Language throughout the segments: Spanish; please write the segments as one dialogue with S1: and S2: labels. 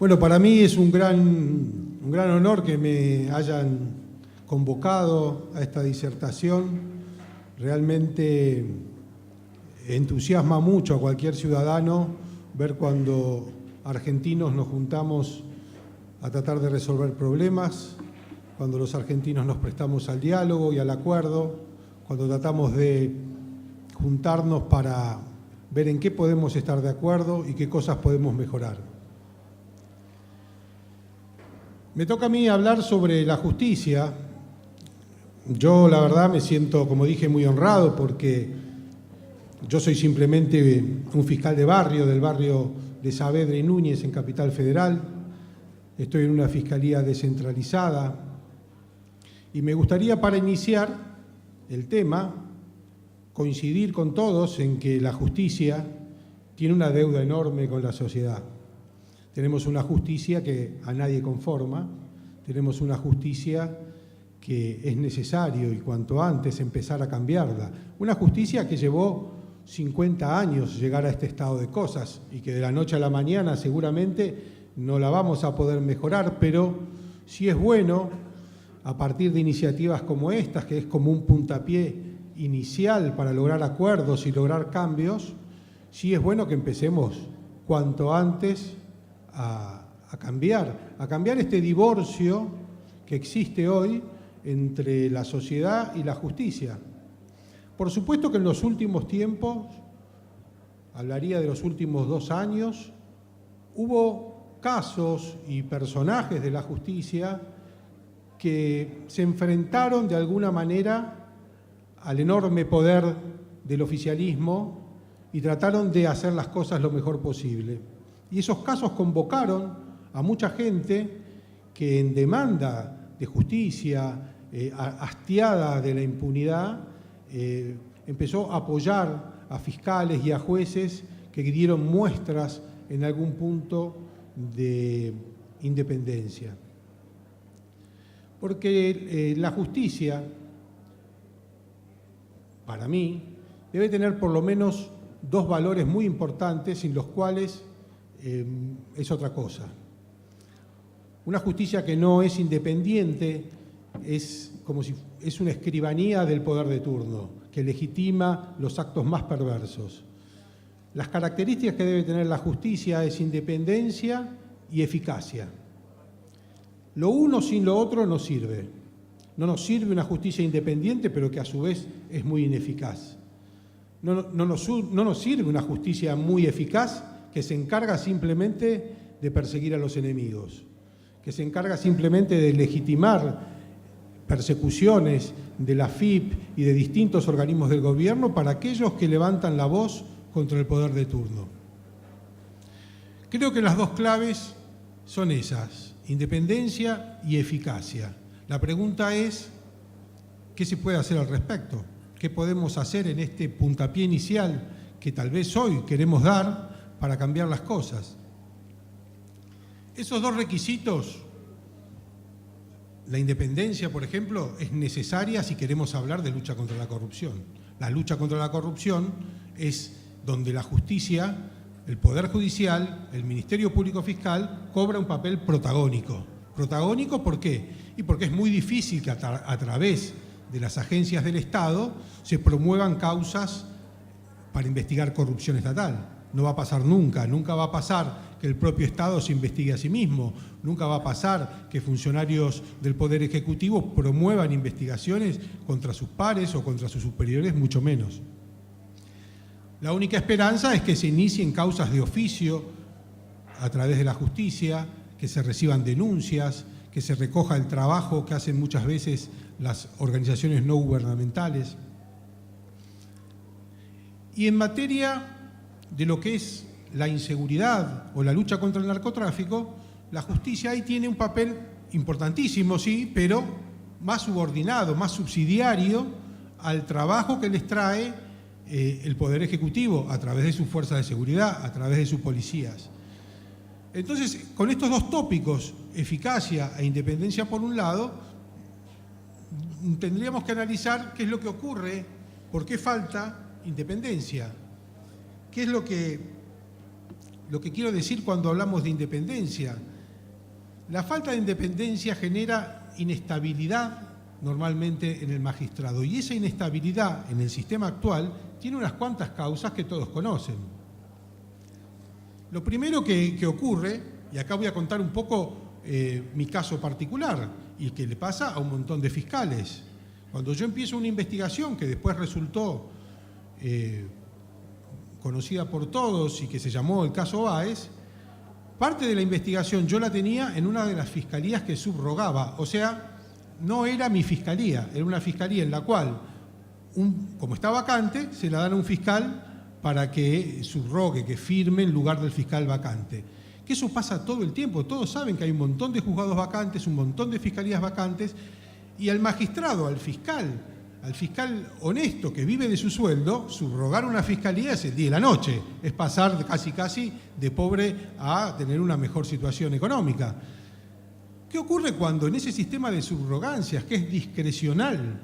S1: Bueno, para mí es un gran honor que me hayan convocado a esta disertación. Realmente entusiasma mucho a cualquier ciudadano ver cuando argentinos nos juntamos a tratar de resolver problemas, cuando los argentinos nos prestamos al diálogo y al acuerdo, cuando tratamos de juntarnos para ver en qué podemos estar de acuerdo y qué cosas podemos mejorar. Me toca a mí hablar sobre la justicia. Yo, la verdad, me siento, como dije, muy honrado porque yo soy simplemente un fiscal de barrio, del barrio de Saavedra y Núñez, en Capital Federal. Estoy en una fiscalía descentralizada y me gustaría, para iniciar el tema, coincidir con todos en que la justicia tiene una deuda enorme con la sociedad. Tenemos una justicia que a nadie conforma, tenemos una justicia que es necesario y cuanto antes empezar a cambiarla. Una justicia que llevó 50 años llegar a este estado de cosas y que de la noche a la mañana seguramente no la vamos a poder mejorar, pero sí es bueno, a partir de iniciativas como estas, que es como un puntapié inicial para lograr acuerdos y lograr cambios, sí es bueno que empecemos cuanto antes a cambiar este divorcio que existe hoy entre la sociedad y la justicia. Por supuesto que en los últimos tiempos, hablaría de los últimos 2 años, hubo casos y personajes de la justicia que se enfrentaron de alguna manera al enorme poder del oficialismo y trataron de hacer las cosas lo mejor posible. Y esos casos convocaron a mucha gente que en demanda de justicia, hastiada de la impunidad, empezó a apoyar a fiscales y a jueces que dieron muestras en algún punto de independencia. Porque la justicia, para mí, debe tener por lo menos 2 valores muy importantes sin los cuales es otra cosa. Una justicia que no es independiente es como si es una escribanía del poder de turno, que legitima los actos más perversos. Las características que debe tener la justicia es independencia y eficacia. Lo uno sin lo otro no sirve. No nos sirve una justicia independiente, pero que a su vez es muy ineficaz. No nos sirve una justicia muy eficaz que se encarga simplemente de perseguir a los enemigos, que se encarga simplemente de legitimar persecuciones de la AFIP y de distintos organismos del gobierno para aquellos que levantan la voz contra el poder de turno. Creo que las 2 claves son esas, independencia y eficacia. La pregunta es, ¿qué se puede hacer al respecto? ¿Qué podemos hacer en este puntapié inicial que tal vez hoy queremos dar para cambiar las cosas? Esos 2 requisitos, la independencia, por ejemplo, es necesaria si queremos hablar de lucha contra la corrupción. La lucha contra la corrupción es donde la justicia, el Poder Judicial, el Ministerio Público Fiscal cobra un papel protagónico. ¿Protagónico por qué? Y porque es muy difícil que a través de las agencias del Estado se promuevan causas para investigar corrupción estatal. No va a pasar nunca, nunca va a pasar que el propio Estado se investigue a sí mismo, nunca va a pasar que funcionarios del Poder Ejecutivo promuevan investigaciones contra sus pares o contra sus superiores, mucho menos. La única esperanza es que se inicien causas de oficio a través de la justicia, que se reciban denuncias, que se recoja el trabajo que hacen muchas veces las organizaciones no gubernamentales. Y en materia de lo que es la inseguridad o la lucha contra el narcotráfico, la justicia ahí tiene un papel importantísimo, sí, pero más subordinado, más subsidiario al trabajo que les trae el Poder Ejecutivo a través de sus fuerzas de seguridad, a través de sus policías. Entonces, con estos 2 tópicos, eficacia e independencia por un lado, tendríamos que analizar qué es lo que ocurre, por qué falta independencia, qué es lo que lo que quiero decir cuando hablamos de independencia. La falta de independencia genera inestabilidad normalmente en el magistrado, y esa inestabilidad en el sistema actual tiene unas cuantas causas que todos conocen. Lo primero que ocurre, y acá voy a contar un poco mi caso particular, y que le pasa a un montón de fiscales. Cuando yo empiezo una investigación que después resultó conocida por todos y que se llamó el caso Báez, parte de la investigación yo la tenía en una de las fiscalías que subrogaba, o sea, no era mi fiscalía, era una fiscalía en la cual, como está vacante, se la dan a un fiscal para que subrogue, que firme en lugar del fiscal vacante. Que eso pasa todo el tiempo, todos saben que hay un montón de juzgados vacantes, un montón de fiscalías vacantes, y al magistrado, al fiscal honesto que vive de su sueldo, subrogar una fiscalía es el día y la noche, es pasar casi de pobre a tener una mejor situación económica. ¿Qué ocurre cuando en ese sistema de subrogancias, que es discrecional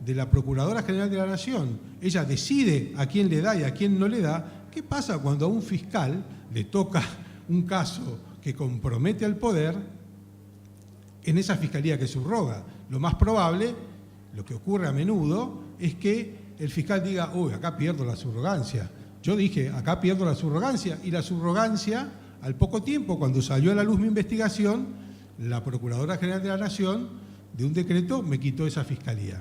S1: de la Procuradora General de la Nación, ella decide a quién le da y a quién no le da? ¿Qué pasa cuando a un fiscal le toca un caso que compromete al poder en esa fiscalía que subroga? Lo más probable, lo que ocurre a menudo, es que el fiscal diga, uy, acá pierdo la subrogancia. Yo dije, acá pierdo la subrogancia, y la subrogancia, al poco tiempo, cuando salió a la luz mi investigación, la Procuradora General de la Nación, de un decreto, me quitó esa fiscalía.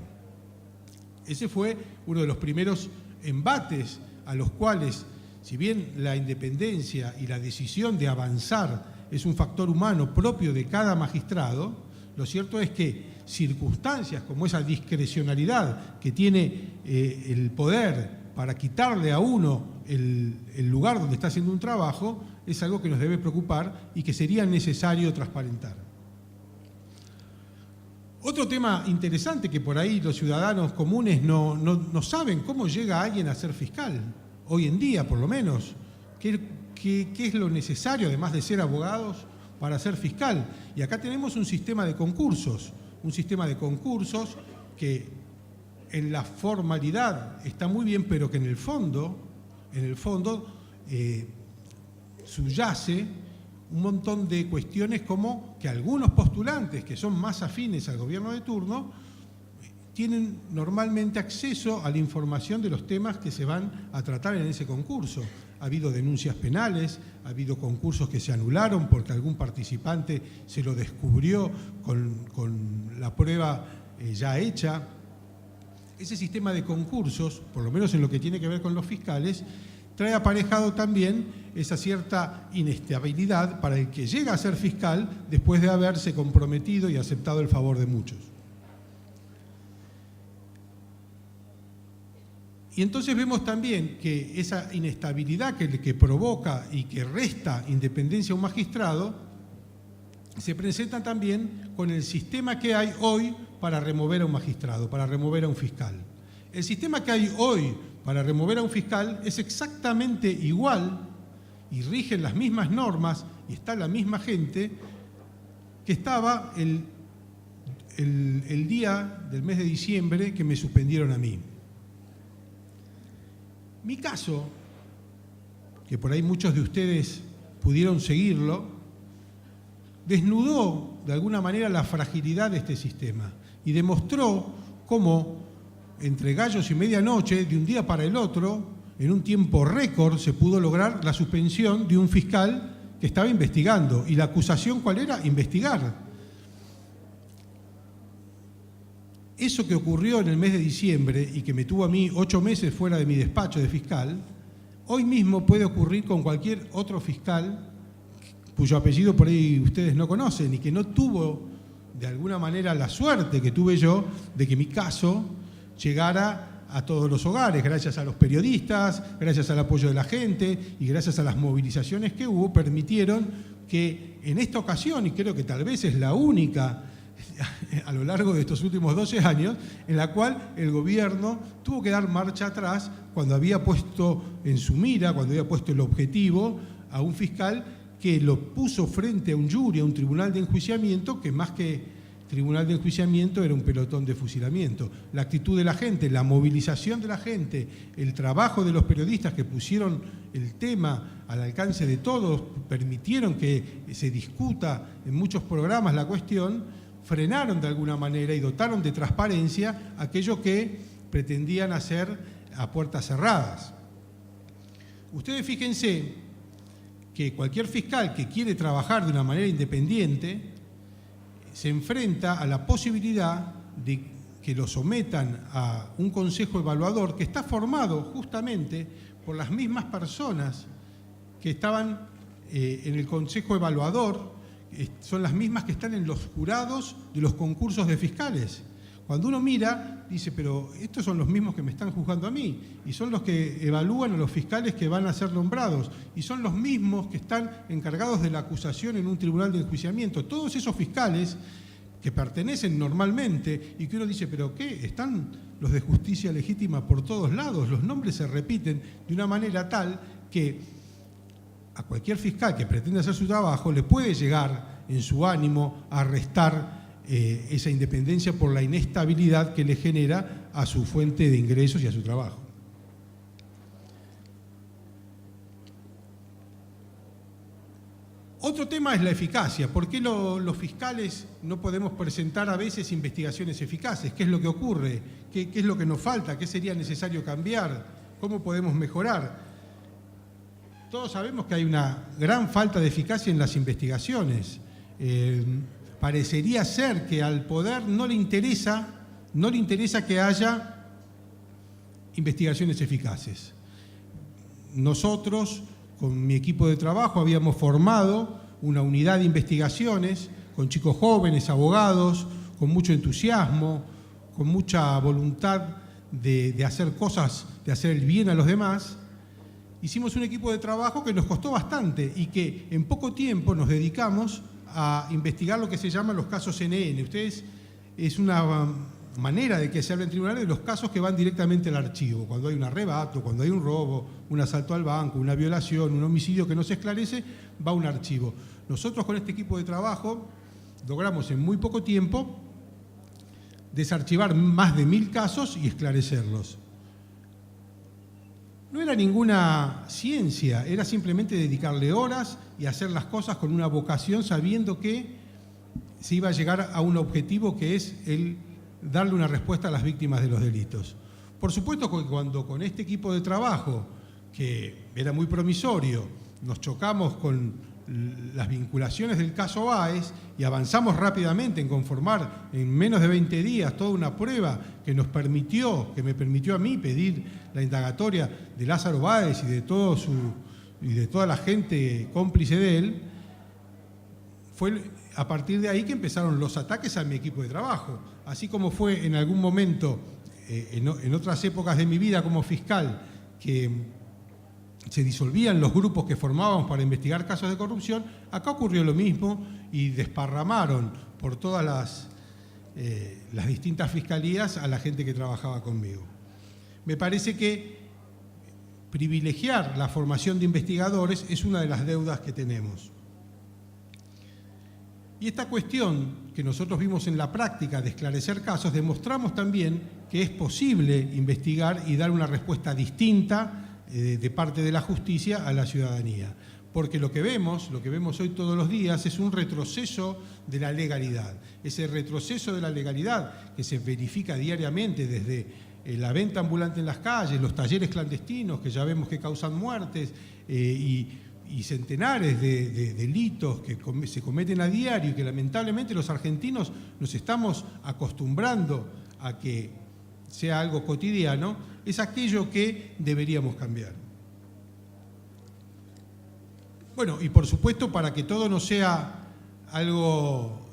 S1: Ese fue uno de los primeros embates a los cuales, si bien la independencia y la decisión de avanzar es un factor humano propio de cada magistrado, lo cierto es que circunstancias como esa discrecionalidad que tiene el poder para quitarle a uno el lugar donde está haciendo un trabajo es algo que nos debe preocupar y que sería necesario transparentar. Otro tema interesante que por ahí los ciudadanos comunes no saben cómo llega alguien a ser fiscal, hoy en día por lo menos, qué es lo necesario además de ser abogados para ser fiscal. Y acá tenemos un sistema de concursos que en la formalidad está muy bien, pero que en el fondo subyace un montón de cuestiones como que algunos postulantes que son más afines al gobierno de turno tienen normalmente acceso a la información de los temas que se van a tratar en ese concurso. Ha habido denuncias penales, ha habido concursos que se anularon porque algún participante se lo descubrió con la prueba ya hecha. Ese sistema de concursos, por lo menos en lo que tiene que ver con los fiscales, trae aparejado también esa cierta inestabilidad para el que llega a ser fiscal después de haberse comprometido y aceptado el favor de muchos. Y entonces vemos también que esa inestabilidad que provoca y que resta independencia a un magistrado se presenta también con el sistema que hay hoy para remover a un magistrado, para remover a un fiscal. El sistema que hay hoy para remover a un fiscal es exactamente igual y rigen las mismas normas y está la misma gente que estaba el día del mes de diciembre que me suspendieron a mí. Mi caso, que por ahí muchos de ustedes pudieron seguirlo, desnudó de alguna manera la fragilidad de este sistema y demostró cómo entre gallos y medianoche, de un día para el otro, en un tiempo récord, se pudo lograr la suspensión de un fiscal que estaba investigando. ¿Y la acusación cuál era? Investigar. Eso que ocurrió en el mes de diciembre y que me tuvo a mí 8 meses fuera de mi despacho de fiscal, hoy mismo puede ocurrir con cualquier otro fiscal cuyo apellido por ahí ustedes no conocen y que no tuvo de alguna manera la suerte que tuve yo de que mi caso llegara a todos los hogares, gracias a los periodistas, gracias al apoyo de la gente y gracias a las movilizaciones que hubo, permitieron que en esta ocasión, y creo que tal vez es la única a lo largo de estos últimos 12 años, en la cual el gobierno tuvo que dar marcha atrás cuando había puesto en su mira, cuando había puesto el objetivo a un fiscal que lo puso frente a un jury, a un tribunal de enjuiciamiento, que más que tribunal de enjuiciamiento era un pelotón de fusilamiento. La actitud de la gente, la movilización de la gente, el trabajo de los periodistas que pusieron el tema al alcance de todos, permitieron que se discuta en muchos programas la cuestión, frenaron de alguna manera y dotaron de transparencia aquello que pretendían hacer a puertas cerradas. Ustedes fíjense que cualquier fiscal que quiere trabajar de una manera independiente se enfrenta a la posibilidad de que lo sometan a un consejo evaluador que está formado justamente por las mismas personas que estaban en el consejo evaluador, son las mismas que están en los jurados de los concursos de fiscales. Cuando uno mira, dice, pero estos son los mismos que me están juzgando a mí, y son los que evalúan a los fiscales que van a ser nombrados, y son los mismos que están encargados de la acusación en un tribunal de enjuiciamiento. Todos esos fiscales que pertenecen normalmente, y que uno dice, pero ¿qué? Están los de justicia legítima por todos lados, los nombres se repiten de una manera tal que a cualquier fiscal que pretende hacer su trabajo le puede llegar en su ánimo a restar esa independencia por la inestabilidad que le genera a su fuente de ingresos y a su trabajo. Otro tema es la eficacia. ¿Por qué los fiscales no podemos presentar a veces investigaciones eficaces? ¿Qué es lo que ocurre? ¿Qué es lo que nos falta? ¿Qué sería necesario cambiar? ¿Cómo podemos mejorar? Todos sabemos que hay una gran falta de eficacia en las investigaciones. Parecería ser que al poder no le interesa que haya investigaciones eficaces. Nosotros, con mi equipo de trabajo, habíamos formado una unidad de investigaciones con chicos jóvenes, abogados, con mucho entusiasmo, con mucha voluntad de hacer cosas, de hacer el bien a los demás. Hicimos un equipo de trabajo que nos costó bastante y que en poco tiempo nos dedicamos a investigar lo que se llaman los casos NN. Ustedes, es una manera de que se habla en tribunales de los casos que van directamente al archivo. Cuando hay un arrebato, cuando hay un robo, un asalto al banco, una violación, un homicidio que no se esclarece, va a un archivo. Nosotros con este equipo de trabajo logramos en muy poco tiempo desarchivar más de 1000 casos y esclarecerlos. No era ninguna ciencia, era simplemente dedicarle horas y hacer las cosas con una vocación, sabiendo que se iba a llegar a un objetivo que es el darle una respuesta a las víctimas de los delitos. Por supuesto que cuando con este equipo de trabajo, que era muy promisorio, nos chocamos con las vinculaciones del caso Báez y avanzamos rápidamente en conformar en menos de 20 días toda una prueba que me permitió a mí pedir la indagatoria de Lázaro Báez y de toda la gente cómplice de él, fue a partir de ahí que empezaron los ataques a mi equipo de trabajo. Así como fue en algún momento, en otras épocas de mi vida como fiscal, que se disolvían los grupos que formábamos para investigar casos de corrupción, acá ocurrió lo mismo y desparramaron por todas las distintas fiscalías a la gente que trabajaba conmigo. Me parece que privilegiar la formación de investigadores es una de las deudas que tenemos. Y esta cuestión que nosotros vimos en la práctica de esclarecer casos, demostramos también que es posible investigar y dar una respuesta distinta de parte de la justicia a la ciudadanía. Porque lo que vemos hoy todos los días es un retroceso de la legalidad. Ese retroceso de la legalidad que se verifica diariamente desde la venta ambulante en las calles, los talleres clandestinos que ya vemos que causan muertes y centenares de delitos que se cometen a diario y que lamentablemente los argentinos nos estamos acostumbrando a que sea algo cotidiano, es aquello que deberíamos cambiar. Bueno, y por supuesto, para que todo no sea algo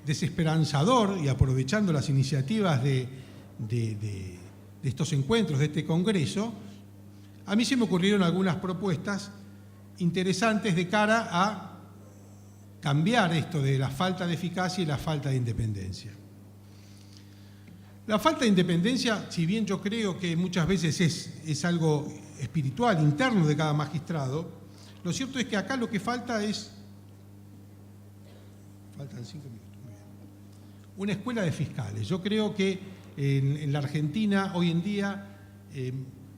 S1: desesperanzador, y aprovechando las iniciativas de estos encuentros, de este congreso, a mí se me ocurrieron algunas propuestas interesantes de cara a cambiar esto de la falta de eficacia y la falta de independencia. La falta de independencia, si bien yo creo que muchas veces es algo espiritual, interno de cada magistrado, lo cierto es que acá lo que falta es... Faltan 5 minutos. Muy bien. una escuela de fiscales. Yo creo que en la Argentina hoy en día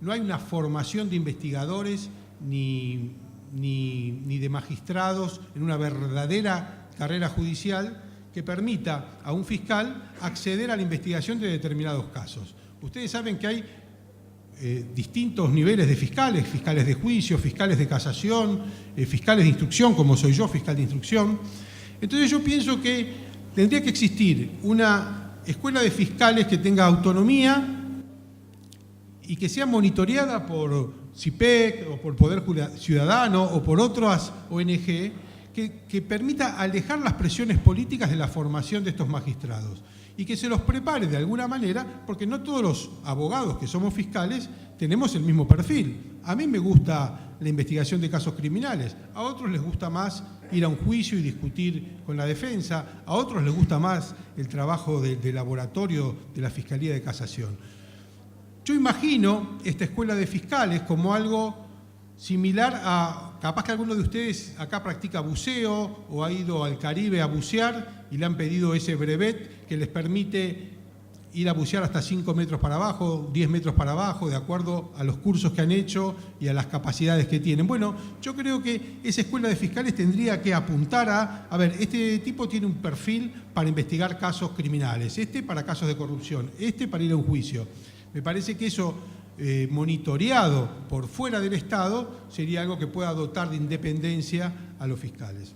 S1: no hay una formación de investigadores ni de magistrados en una verdadera carrera judicial que permita a un fiscal acceder a la investigación de determinados casos. Ustedes saben que hay distintos niveles de fiscales, fiscales de juicio, fiscales de casación, fiscales de instrucción, como soy yo, fiscal de instrucción. Entonces yo pienso que tendría que existir una escuela de fiscales que tenga autonomía y que sea monitoreada por CIPEC o por Poder Ciudadano o por otras ONG que permita alejar las presiones políticas de la formación de estos magistrados y que se los prepare de alguna manera, porque no todos los abogados que somos fiscales tenemos el mismo perfil. A mí me gusta la investigación de casos criminales, a otros les gusta más ir a un juicio y discutir con la defensa, a otros les gusta más el trabajo de laboratorio de la Fiscalía de Casación. Yo imagino esta escuela de fiscales como algo similar a, capaz que alguno de ustedes acá practica buceo o ha ido al Caribe a bucear y le han pedido ese brevet que les permite ir a bucear hasta 5 metros para abajo, 10 metros para abajo, de acuerdo a los cursos que han hecho y a las capacidades que tienen. Bueno, yo creo que esa escuela de fiscales tendría que apuntar a ver, este tipo tiene un perfil para investigar casos criminales, este para casos de corrupción, este para ir a un juicio. Me parece que eso, monitoreado por fuera del Estado, sería algo que pueda dotar de independencia a los fiscales.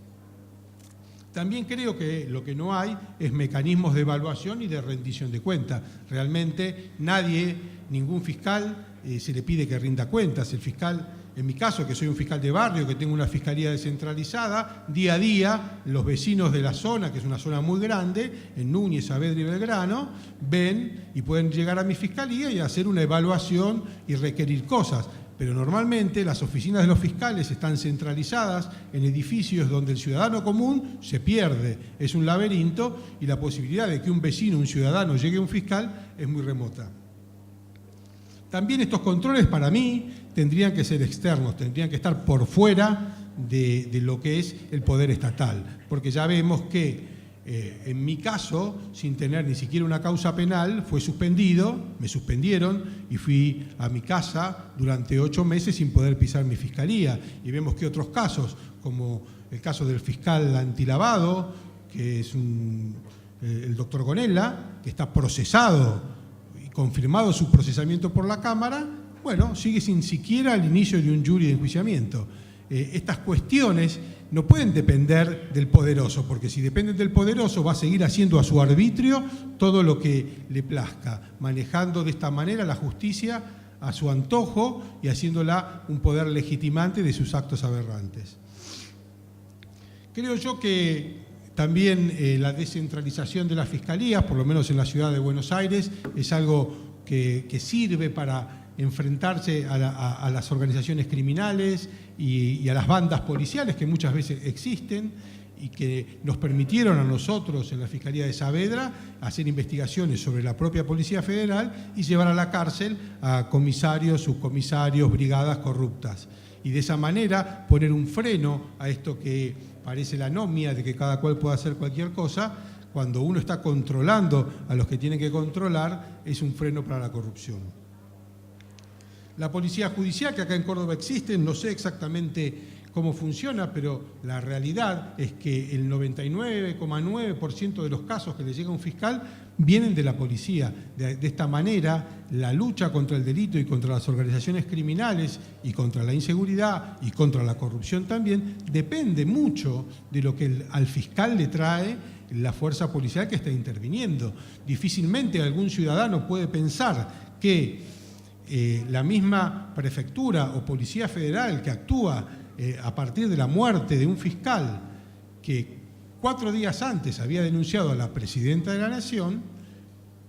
S1: También creo que lo que no hay es mecanismos de evaluación y de rendición de cuentas. Realmente nadie, ningún fiscal se le pide que rinda cuentas. El fiscal, en mi caso, que soy un fiscal de barrio, que tengo una fiscalía descentralizada, día a día los vecinos de la zona, que es una zona muy grande, en Núñez, Saavedra y Belgrano, ven y pueden llegar a mi fiscalía y hacer una evaluación y requerir cosas. Pero normalmente las oficinas de los fiscales están centralizadas en edificios donde el ciudadano común se pierde. Es un laberinto y la posibilidad de que un vecino, un ciudadano, llegue a un fiscal es muy remota. También estos controles, para mí, tendrían que ser externos, tendrían que estar por fuera de lo que es el poder estatal. Porque ya vemos que en mi caso, sin tener ni siquiera una causa penal, fue suspendido, me suspendieron y fui a mi casa durante 8 meses sin poder pisar mi fiscalía. Y vemos que otros casos, como el caso del fiscal antilavado, que es el doctor Gonella, que está procesado y confirmado su procesamiento por la Cámara, bueno, sigue sin siquiera el inicio de un jury de enjuiciamiento. Estas cuestiones no pueden depender del poderoso, porque si dependen del poderoso va a seguir haciendo a su arbitrio todo lo que le plazca, manejando de esta manera la justicia a su antojo y haciéndola un poder legitimante de sus actos aberrantes. Creo yo que también la descentralización de las fiscalías, por lo menos en la ciudad de Buenos Aires, es algo que sirve para enfrentarse a las organizaciones criminales y a las bandas policiales que muchas veces existen y que nos permitieron a nosotros en la Fiscalía de Saavedra hacer investigaciones sobre la propia Policía Federal y llevar a la cárcel a comisarios, subcomisarios, brigadas corruptas. Y de esa manera poner un freno a esto que parece la anomia de que cada cual pueda hacer cualquier cosa, cuando uno está controlando a los que tiene que controlar, es un freno para la corrupción. La policía judicial, que acá en Córdoba existe, no sé exactamente cómo funciona, pero la realidad es que el 99,9% de los casos que le llega a un fiscal vienen de la policía. De esta manera, la lucha contra el delito y contra las organizaciones criminales y contra la inseguridad y contra la corrupción también depende mucho de lo que al fiscal le trae la fuerza policial que está interviniendo. Difícilmente algún ciudadano puede pensar que la misma prefectura o policía federal que actúa a partir de la muerte de un fiscal que 4 días antes había denunciado a la presidenta de la Nación,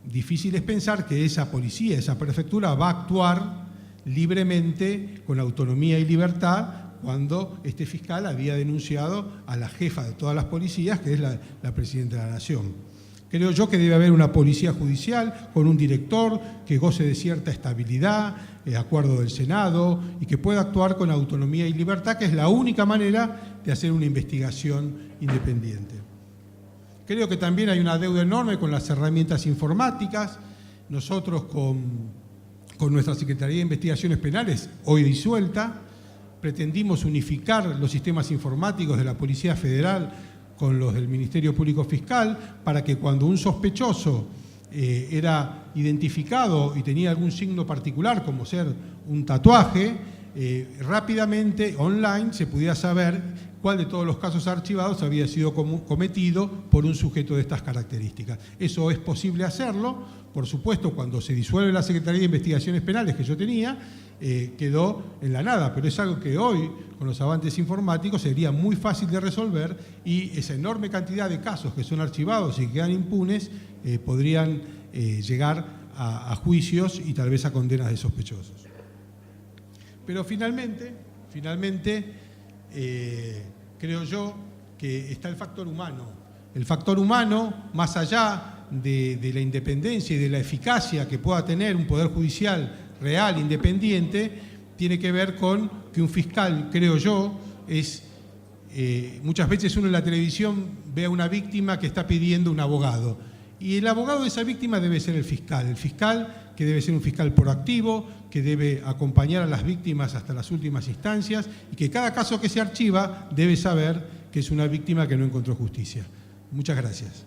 S1: difícil es pensar que esa policía, esa prefectura va a actuar libremente, con autonomía y libertad, cuando este fiscal había denunciado a la jefa de todas las policías, que es la presidenta de la Nación. Creo yo que debe haber una policía judicial con un director que goce de cierta estabilidad, acuerdo del Senado, y que pueda actuar con autonomía y libertad, que es la única manera de hacer una investigación independiente. Creo que también hay una deuda enorme con las herramientas informáticas. Nosotros con nuestra Secretaría de Investigaciones Penales, hoy disuelta, pretendimos unificar los sistemas informáticos de la Policía Federal con los del Ministerio Público Fiscal para que cuando un sospechoso era identificado y tenía algún signo particular, como ser un tatuaje, rápidamente, online, se pudiera saber cuál de todos los casos archivados había sido cometido por un sujeto de estas características. Eso es posible hacerlo, por supuesto, cuando se disuelve la Secretaría de Investigaciones Penales que yo tenía, quedó en la nada, pero es algo que hoy, con los avances informáticos, sería muy fácil de resolver y esa enorme cantidad de casos que son archivados y que quedan impunes podrían llegar a juicios y tal vez a condenas de sospechosos. Pero finalmente, creo yo que está el factor humano. El factor humano, más allá de la independencia y de la eficacia que pueda tener un poder judicial real, independiente, tiene que ver con que un fiscal, creo yo, muchas veces uno en la televisión ve a una víctima que está pidiendo un abogado. Y el abogado de esa víctima debe ser el fiscal que debe ser un fiscal proactivo, que debe acompañar a las víctimas hasta las últimas instancias y que cada caso que se archiva debe saber que es una víctima que no encontró justicia. Muchas gracias.